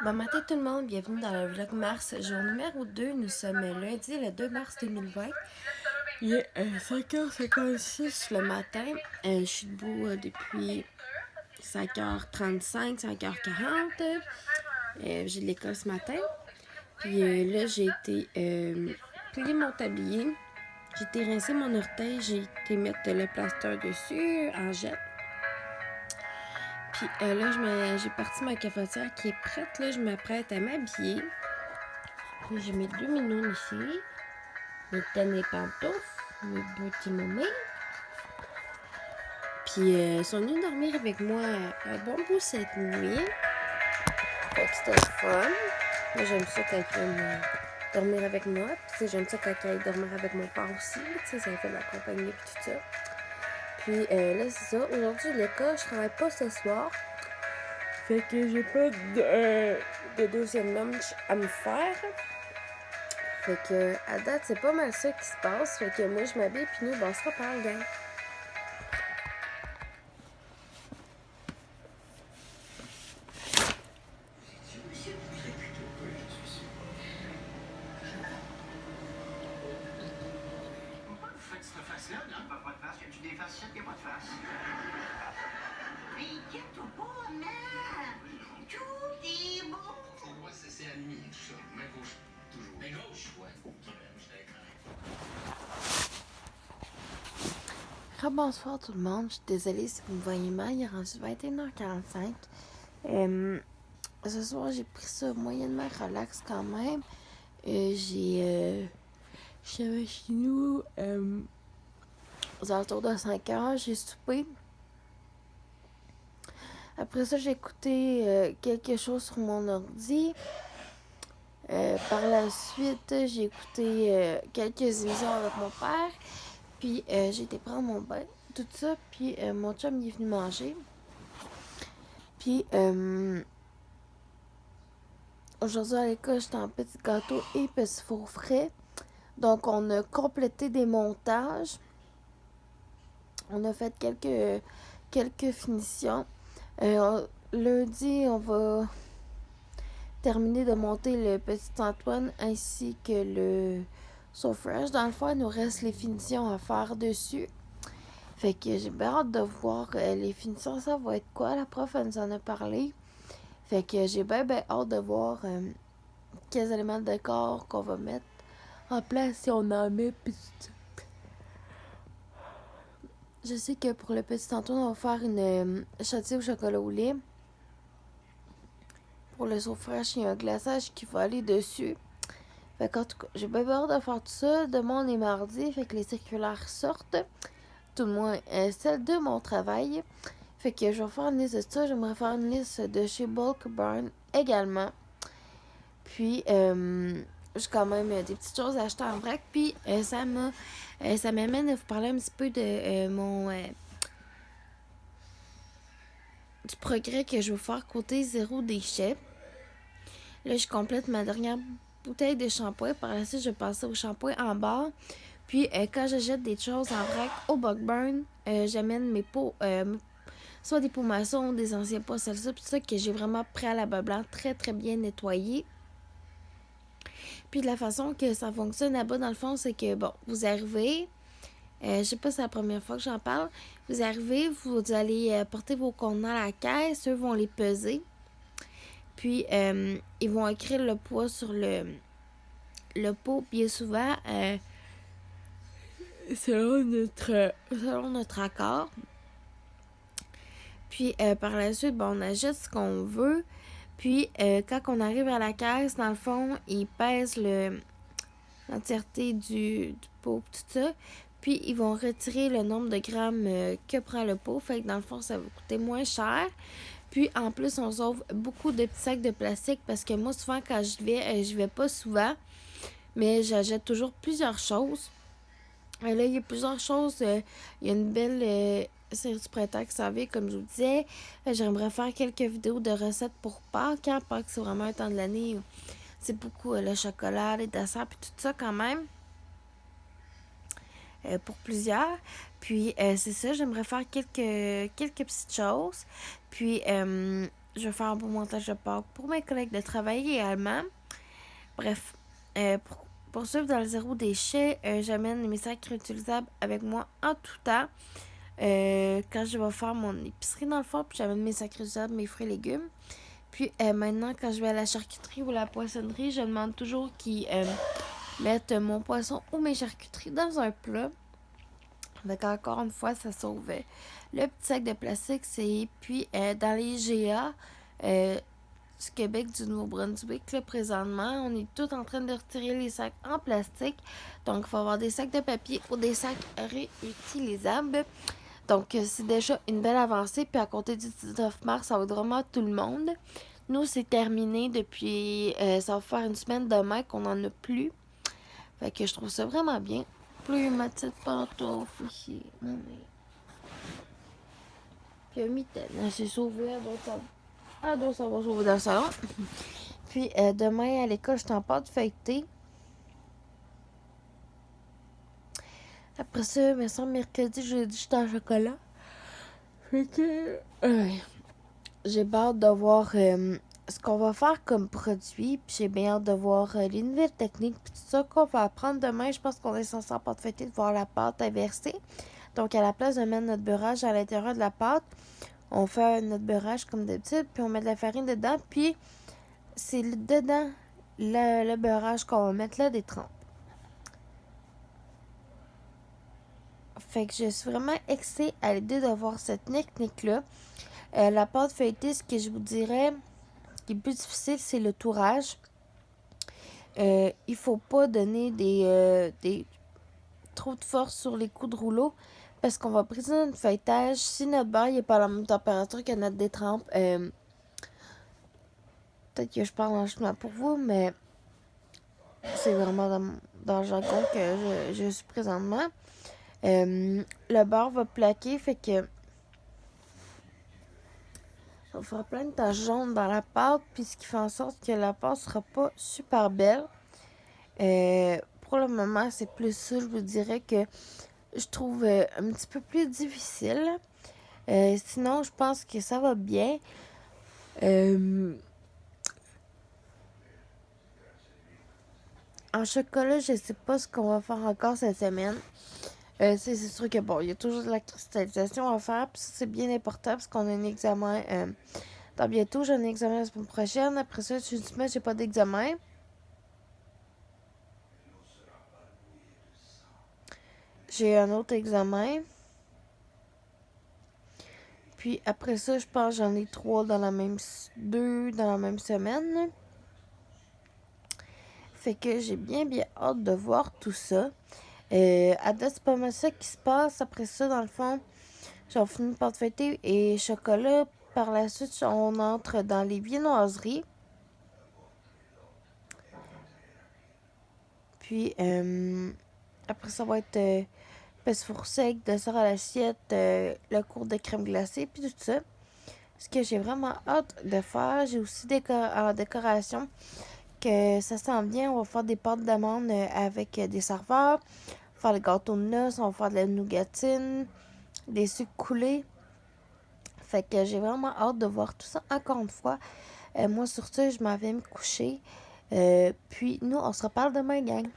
Bon matin tout le monde, bienvenue dans le vlog Mars, jour numéro 2. Nous sommes lundi le 2 mars 2020. Il est 5h56 le matin. Je suis debout depuis 5h35, 5h40. J'ai de l'école ce matin. Puis là, j'ai été plier mon tablier. J'ai été rincer mon orteil. J'ai été mettre le plaster dessus en gel. Puis là, j'ai parti ma cafetière qui est prête. Là, je m'apprête à m'habiller. Puis j'ai mes 2 minous ici. Mes tennis pantoufles. Mes petits moumets. Puis ils sont venus dormir avec moi un bon bout cette nuit. Fait que c'était le fun. Moi, j'aime ça quand ils viennent dormir avec moi. Puis j'aime ça quand ils aillent dormir avec mon père aussi. Ça fait de la compagnie et tout ça. Puis là, c'est ça. Aujourd'hui, l'école, je travaille pas ce soir. Fait que j'ai pas de deuxième lunch à me faire. Fait que à date, c'est pas mal ça qui se passe. Fait que moi, je m'habille, puis nous, on se reparle, gang. Bonsoir tout le monde, je suis désolée si vous me voyez mal, il est rendu 21h45. Ce soir, j'ai pris ça moyennement relax quand même. J'avais chez nous aux alentours de 5h, j'ai soupé. Après ça, j'ai écouté quelque chose sur mon ordi. Par la suite, j'ai écouté quelques émissions avec mon père. Puis j'ai été prendre mon bain, tout ça. Puis mon chum il est venu manger. Puis aujourd'hui à l'école, j'étais en petit gâteau et petit four frais. Donc on a complété des montages. On a fait quelques finitions. Lundi, on va terminer de monter le petit Antoine ainsi que le So Fresh. Dans le fond, il nous reste les finitions à faire dessus. Fait que j'ai bien hâte de voir les finitions, ça va être quoi. La prof, elle nous en a parlé. Fait que j'ai bien hâte de voir quels éléments de décor qu'on va mettre en place si on en met. Pis je sais que pour le petit Antoine, on va faire une châtille au chocolat au lait. Pour le So Fresh, il y a un glaçage qui va aller dessus. Fait qu'en tout cas, j'ai bien hâte de faire tout ça. Demain, on est mardi, fait que les circulaires sortent. Tout le moins celle de mon travail. Fait que je vais faire une liste de ça. J'aimerais faire une liste de chez Bulk Barn également. Puis, j'ai quand même des petites choses à acheter en vrac. Puis, ça m'amène à vous parler un petit peu de du progrès que je veux faire côté zéro déchet. Là, je complète ma dernière bouteille de shampoing. Par la suite, je vais passer au shampoing en bas. Puis, quand j'achète des choses en vrac au Bulk Barn, j'amène mes pots, soit des pots maçons, des anciens pots salsa, puis tout ça que j'ai vraiment préalablement très très bien nettoyé. Puis de la façon que ça fonctionne là-bas, dans le fond, c'est que, bon, vous arrivez, je sais pas si c'est la première fois que j'en parle, vous arrivez, vous allez porter vos contenants à la caisse, eux vont les peser, puis ils vont écrire le poids sur le pot, bien souvent, selon notre accord. Puis par la suite, bon, on achète ce qu'on veut. Puis quand on arrive à la caisse, dans le fond, ils pèsent l'entièreté du pot, tout ça. Puis ils vont retirer le nombre de grammes que prend le pot. Fait que dans le fond, ça va coûter moins cher. Puis en plus, on sauve beaucoup de petits sacs de plastique parce que moi, souvent, quand je vais pas souvent, mais j'achète toujours plusieurs choses. Là, il y a plusieurs choses. Il y a une belle série du printemps qui s'en vient, comme je vous disais. J'aimerais faire quelques vidéos de recettes pour Pâques. Hein. Pâques, c'est vraiment un temps de l'année où c'est beaucoup le chocolat, les desserts, puis tout ça quand même. Pour plusieurs. Puis, c'est ça, j'aimerais faire quelques petites choses. Puis, je vais faire un beau montage de Pâques pour mes collègues de travail également. Bref, pour poursuivre dans le zéro déchet, j'amène mes sacs réutilisables avec moi en tout temps. Quand je vais faire mon épicerie dans le fond, puis j'amène mes sacs réutilisables, mes fruits et légumes. Puis maintenant, quand je vais à la charcuterie ou la poissonnerie, je demande toujours qu'ils mettent mon poisson ou mes charcuteries dans un plat. Donc encore une fois, ça sauve le petit sac de plastique. Puis dans les IGA du Québec, du Nouveau-Brunswick, là, présentement, on est tout en train de retirer les sacs en plastique. Donc il faut avoir des sacs de papier ou des sacs réutilisables. Donc c'est déjà une belle avancée. Puis à compter du 19 mars, ça va être vraiment tout le monde. Nous, c'est terminé depuis... ça va faire une semaine demain qu'on n'en a plus. Fait que je trouve ça vraiment bien. Plus ma petite pantoufle ici. Puis mitaine, elle s'est sauvée. Elle doit savoir sauver dans le salon. Puis demain, à l'école, je suis en pâte feuilletée. Après ça, me semble mercredi, jeudi, je suis en chocolat. Fait que... j'ai bien hâte de voir ce qu'on va faire comme produit. Puis j'ai bien hâte de voir les nouvelles techniques. Puis tout ça qu'on va apprendre demain. Je pense qu'on est censé en pâte feuilletée de voir la pâte inversée. Donc à la place de mettre notre beurrage à l'intérieur de la pâte, on fait notre beurrage comme d'habitude. Puis on met de la farine dedans. Puis c'est dedans le beurrage qu'on va mettre là des trempes. Fait que je suis vraiment excitée à l'idée de voir cette technique-là. La pâte feuilletée, ce que je vous dirais, ce qui est plus difficile, c'est le tourage. Il faut pas donner des trop de force sur les coups de rouleau parce qu'on va briser notre feuilletage. Si notre beurre n'est pas à la même température que notre détrempe, peut-être que je parle en chemin pour vous, mais c'est vraiment dans le jargon que je suis présentement. Le beurre va plaquer, fait que ça va faire plein de taches jaunes dans la pâte, puis ce qui fait en sorte que la pâte sera pas super belle. Pour le moment, c'est plus ça, je vous dirais, que je trouve un petit peu plus difficile. Sinon, je pense que ça va bien. En chocolat, je sais pas ce qu'on va faire encore cette semaine. C'est sûr que bon, il y a toujours de la cristallisation à faire, puis ça, c'est bien important parce qu'on a un examen dans bientôt. J'ai un examen la semaine prochaine. Après ça, une semaine, j'ai pas d'examen. J'ai un autre examen. Puis après ça, je pense que j'en ai 3 dans la même... 2 dans la même semaine. Fait que j'ai bien hâte de voir tout ça. À date, c'est pas mal ça qui se passe. Après ça, dans le fond, j'ai fini pâte feuilletée et chocolat. Par la suite, on entre dans les viennoiseries. Puis, après ça va être pèse four sec, dessert à l'assiette, le cours de crème glacée, puis tout ça. Ce que j'ai vraiment hâte de faire, j'ai aussi en décoration que ça s'en vient. On va faire des pâtes d'amandes avec des serveurs, faire des gâteaux de noces, on va faire de la nougatine, des sucres coulés. Fait que j'ai vraiment hâte de voir tout ça encore une fois. Moi, sur ça, je m'en vais me coucher. Puis, nous, on se reparle demain, gang.